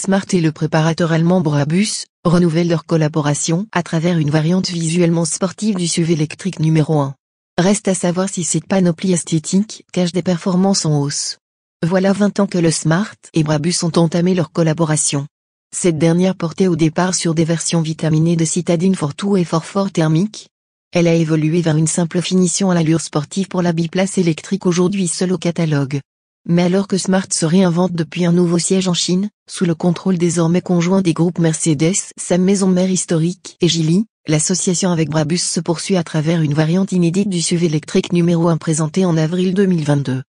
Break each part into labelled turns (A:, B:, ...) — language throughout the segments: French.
A: Smart et le préparateur allemand Brabus renouvellent leur collaboration à travers une variante visuellement sportive du SUV électrique numéro 1. Reste à savoir si cette panoplie esthétique cache des performances en hausse. Voilà 20 ans que le Smart et Brabus ont entamé leur collaboration. Cette dernière portait au départ sur des versions vitaminées de citadine Fortwo et Fort thermique. Elle a évolué vers une simple finition à l'allure sportive pour la biplace électrique aujourd'hui seule au catalogue. Mais alors que Smart se réinvente depuis un nouveau siège en Chine, sous le contrôle désormais conjoint des groupes Mercedes, sa maison mère historique, et Geely, l'association avec Brabus se poursuit à travers une variante inédite du SUV électrique numéro 1 présenté en avril 2022.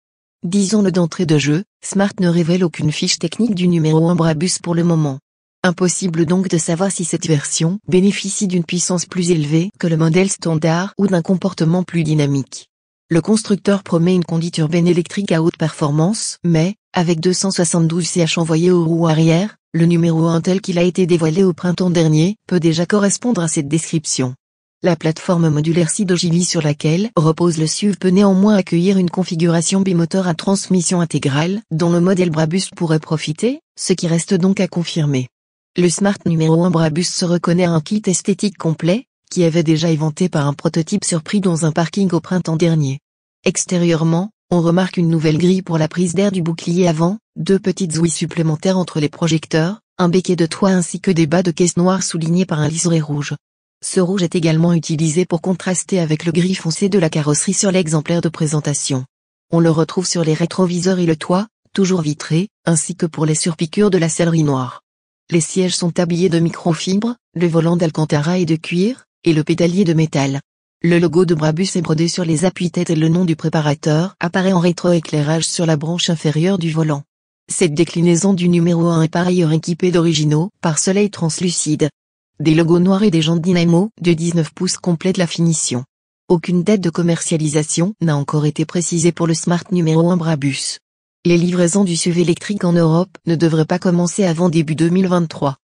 A: Disons-le d'entrée de jeu, Smart ne révèle aucune fiche technique du numéro 1 Brabus pour le moment. Impossible donc de savoir si cette version bénéficie d'une puissance plus élevée que le modèle standard ou d'un comportement plus dynamique. Le constructeur promet une conduite urbaine électrique à haute performance, mais, avec 272 CH envoyés aux roues arrière, le numéro 1 tel qu'il a été dévoilé au printemps dernier peut déjà correspondre à cette description. La plateforme modulaire de Geely sur laquelle repose le SUV peut néanmoins accueillir une configuration bimoteur à transmission intégrale dont le modèle Brabus pourrait profiter, ce qui reste donc à confirmer. Le Smart numéro 1 Brabus se reconnaît à un kit esthétique complet, qui avait déjà éventé par un prototype surpris dans un parking au printemps dernier. Extérieurement, on remarque une nouvelle grille pour la prise d'air du bouclier avant, 2 petites ouïes supplémentaires entre les projecteurs, un béquet de toit ainsi que des bas de caisse noirs soulignés par un liseré rouge. Ce rouge est également utilisé pour contraster avec le gris foncé de la carrosserie sur l'exemplaire de présentation. On le retrouve sur les rétroviseurs et le toit, toujours vitré, ainsi que pour les surpiqûres de la sellerie noire. Les sièges sont habillés de microfibre, le volant d'Alcantara est de cuir, et le pédalier de métal. Le logo de Brabus est brodé sur les appuis-têtes et le nom du préparateur apparaît en rétroéclairage sur la branche inférieure du volant. Cette déclinaison du numéro 1 est par ailleurs équipée d'originaux pare-soleil translucides. Des logos noirs et des jantes dynamo de 19 pouces complètent la finition. Aucune date de commercialisation n'a encore été précisée pour le Smart numéro 1 Brabus. Les livraisons du SUV électrique en Europe ne devraient pas commencer avant début 2023.